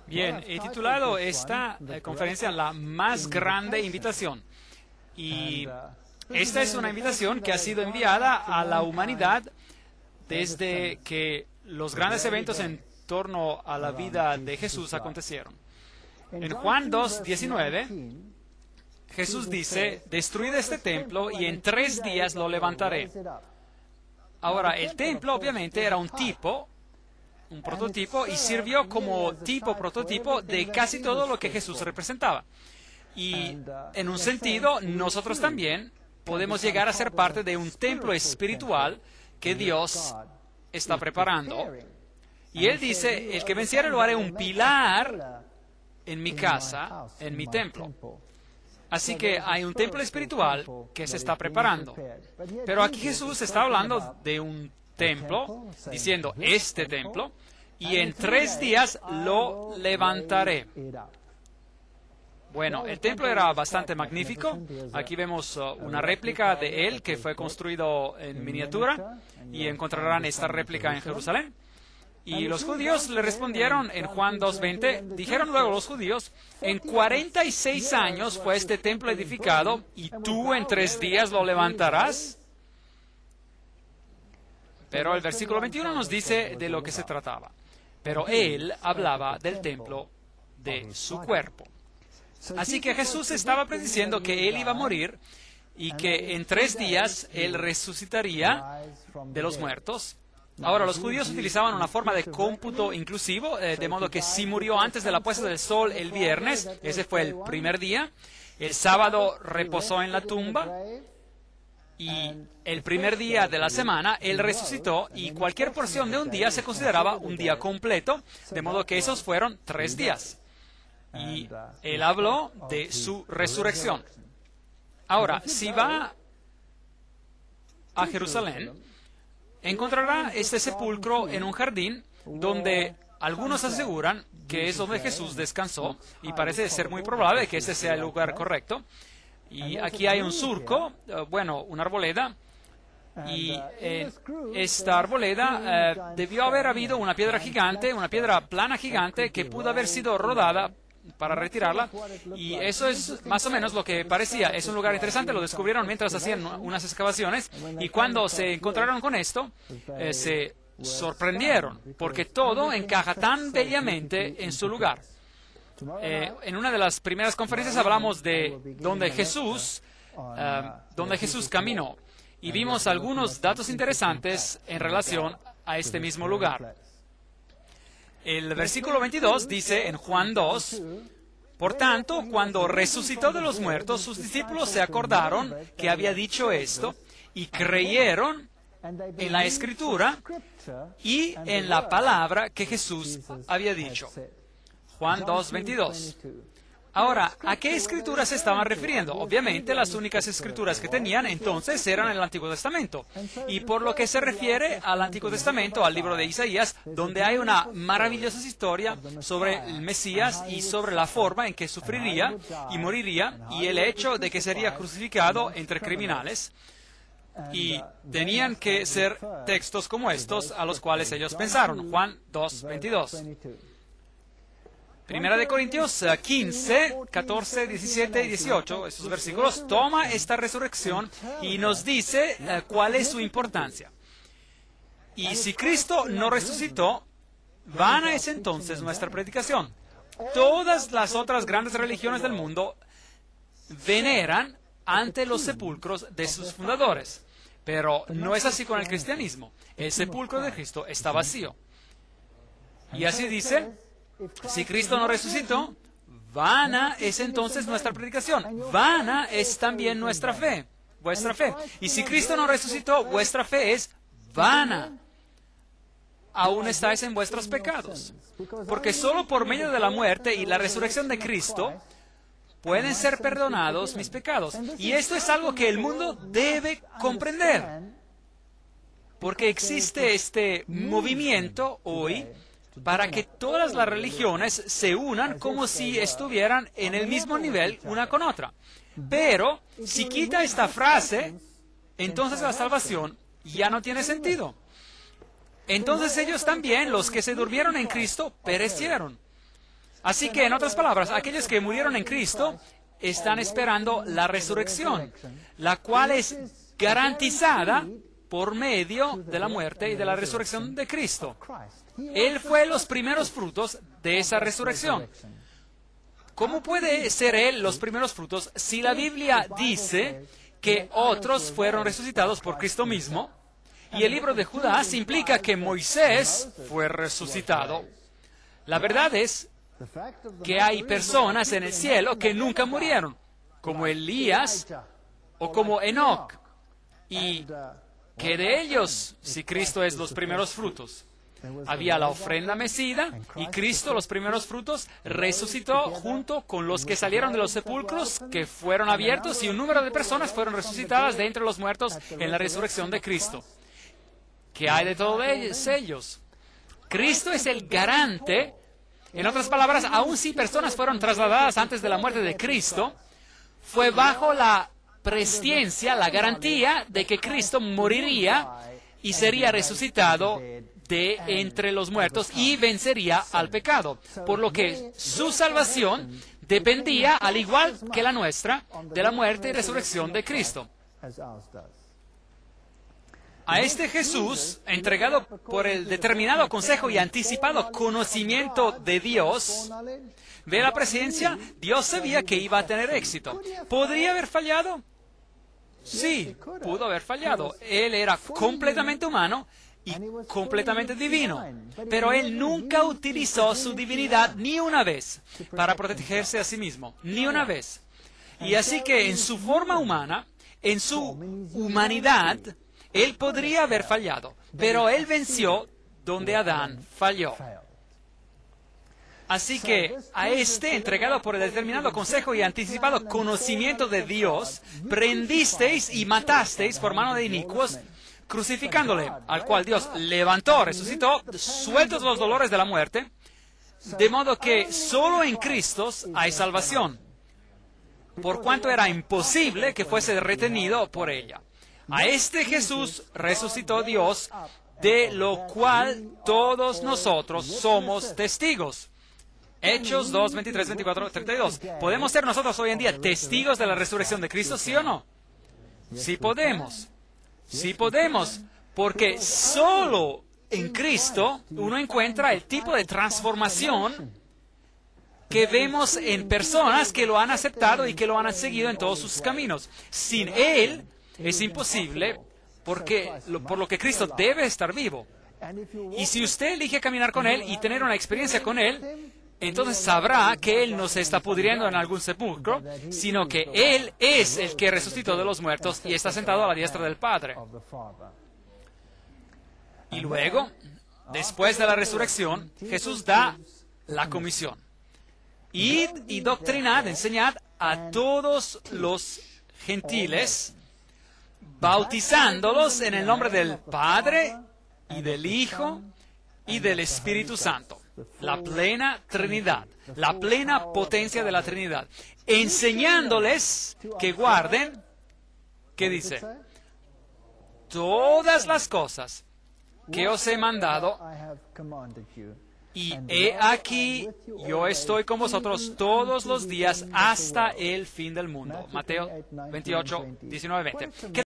Bien, he titulado esta conferencia La más grande invitación. Y esta es una invitación que ha sido enviada a la humanidad desde que los grandes eventos en torno a la vida de Jesús acontecieron. En Juan 2:19, Jesús dice, destruid este templo y en 3 días lo levantaré. Ahora, el templo obviamente era un prototipo, y sirvió como prototipo de casi todo lo que Jesús representaba. Y en un sentido, nosotros también podemos llegar a ser parte de un templo espiritual que Dios está preparando. Y Él dice, el que venciere lo haré un pilar en mi casa, en mi templo. Así que hay un templo espiritual que se está preparando. Pero aquí Jesús está hablando de un templo, diciendo, este templo, y en 3 días lo levantaré. Bueno, el templo era bastante magnífico. Aquí vemos una réplica de él que fue construido en miniatura, y encontrarán esta réplica en Jerusalén. Y los judíos le respondieron en Juan 2:20, dijeron luego los judíos, en 46 años fue este templo edificado, y tú en 3 días lo levantarás. Pero el versículo 21 nos dice de lo que se trataba. Pero él hablaba del templo de su cuerpo. Así que Jesús estaba prediciendo que él iba a morir y que en 3 días él resucitaría de los muertos. Ahora, los judíos utilizaban una forma de cómputo inclusivo, de modo que si murió antes de la puesta del sol el viernes, ese fue el primer día, el sábado reposó en la tumba, y el primer día de la semana él resucitó, y cualquier porción de un día se consideraba un día completo, de modo que esos fueron 3 días. Y él habló de su resurrección. Ahora, si va a Jerusalén, encontrará este sepulcro en un jardín donde algunos aseguran que es donde Jesús descansó, y parece ser muy probable que ese sea el lugar correcto. Y aquí hay un surco, una arboleda, y esta arboleda debió haber habido una piedra gigante, una piedra plana gigante que pudo haber sido rodada para retirarla, y eso es más o menos lo que parecía. Es un lugar interesante, lo descubrieron mientras hacían unas excavaciones, y cuando se encontraron con esto, se sorprendieron, porque todo encaja tan bellamente en su lugar. En una de las primeras conferencias hablamos de donde Jesús caminó, y vimos algunos datos interesantes en relación a este mismo lugar. El versículo 22 dice en Juan 2, por tanto, cuando resucitó de los muertos, sus discípulos se acordaron que había dicho esto, y creyeron en la Escritura y en la palabra que Jesús había dicho. Juan 2:22. Ahora, ¿a qué escrituras se estaban refiriendo? Obviamente, las únicas escrituras que tenían entonces eran el Antiguo Testamento. Y por lo que se refiere al Antiguo Testamento, al libro de Isaías, donde hay una maravillosa historia sobre el Mesías y sobre la forma en que sufriría y moriría, y el hecho de que sería crucificado entre criminales. Y tenían que ser textos como estos a los cuales ellos pensaron. Juan 2:22. Primera de Corintios 15, 14, 17 y 18, esos versículos, toma esta resurrección y nos dice cuál es su importancia. Y si Cristo no resucitó, vana es entonces nuestra predicación. Todas las otras grandes religiones del mundo veneran ante los sepulcros de sus fundadores. Pero no es así con el cristianismo. El sepulcro de Cristo está vacío. Y así dice, si Cristo no resucitó, vana es entonces nuestra predicación. Vana es también nuestra fe, vuestra fe. Y si Cristo no resucitó, vuestra fe es vana. Aún estáis en vuestros pecados. Porque solo por medio de la muerte y la resurrección de Cristo pueden ser perdonados mis pecados. Y esto es algo que el mundo debe comprender. Porque existe este movimiento hoy para que todas las religiones se unan como si estuvieran en el mismo nivel una con otra. Pero si quita esta frase, entonces la salvación ya no tiene sentido. Entonces ellos también, los que se durmieron en Cristo, perecieron. Así que, en otras palabras, aquellos que murieron en Cristo están esperando la resurrección, la cual es garantizada por medio de la muerte y de la resurrección de Cristo. Él fue los primeros frutos de esa resurrección. ¿Cómo puede ser Él los primeros frutos si la Biblia dice que otros fueron resucitados por Cristo mismo? Y el libro de Judas implica que Moisés fue resucitado. La verdad es que hay personas en el cielo que nunca murieron, como Elías o como Enoc, y que de ellos, si Cristo es los primeros frutos, había la ofrenda mecida y Cristo, los primeros frutos, resucitó junto con los que salieron de los sepulcros que fueron abiertos y un número de personas fueron resucitadas de entre los muertos en la resurrección de Cristo. ¿Qué hay de todos ellos? Cristo es el garante. En otras palabras, aun si personas fueron trasladadas antes de la muerte de Cristo, fue bajo la presciencia, la garantía de que Cristo moriría y sería resucitado de entre los muertos y vencería al pecado. Por lo que su salvación dependía, al igual que la nuestra, de la muerte y resurrección de Cristo. A este Jesús, entregado por el determinado consejo y anticipado conocimiento de Dios, ¿ve la presencia? Dios sabía que iba a tener éxito. ¿Podría haber fallado? Sí, pudo haber fallado. Él era completamente humano y completamente divino. Pero Él nunca utilizó su divinidad ni una vez para protegerse a sí mismo. Ni una vez. Y así que en su forma humana, en su humanidad, Él podría haber fallado, pero Él venció donde Adán falló. Así que a este, entregado por el determinado consejo y anticipado conocimiento de Dios, prendisteis y matasteis por mano de inicuos, crucificándole, al cual Dios levantó, resucitó, sueltos los dolores de la muerte, de modo que solo en Cristo hay salvación, por cuanto era imposible que fuese retenido por ella. A este Jesús resucitó Dios, de lo cual todos nosotros somos testigos. Hechos 2, 23, 24, 32. ¿Podemos ser nosotros hoy en día testigos de la resurrección de Cristo, sí o no? Sí podemos. Sí podemos, porque solo en Cristo uno encuentra el tipo de transformación que vemos en personas que lo han aceptado y que lo han seguido en todos sus caminos. Sin Él es imposible, por lo que Cristo debe estar vivo. Y si usted elige caminar con Él y tener una experiencia con Él, entonces sabrá que Él no se está pudriendo en algún sepulcro, sino que Él es el que resucitó de los muertos y está sentado a la diestra del Padre. Y luego, después de la resurrección, Jesús da la comisión. id y doctrinad, enseñad a todos los gentiles, bautizándolos en el nombre del Padre y del Hijo y del Espíritu Santo. La plena Trinidad, la plena potencia de la Trinidad. Enseñándoles que guarden, ¿qué dice? Todas las cosas que os he mandado, y he aquí, yo estoy con vosotros todos los días hasta el fin del mundo. Mateo 28, 19, 20.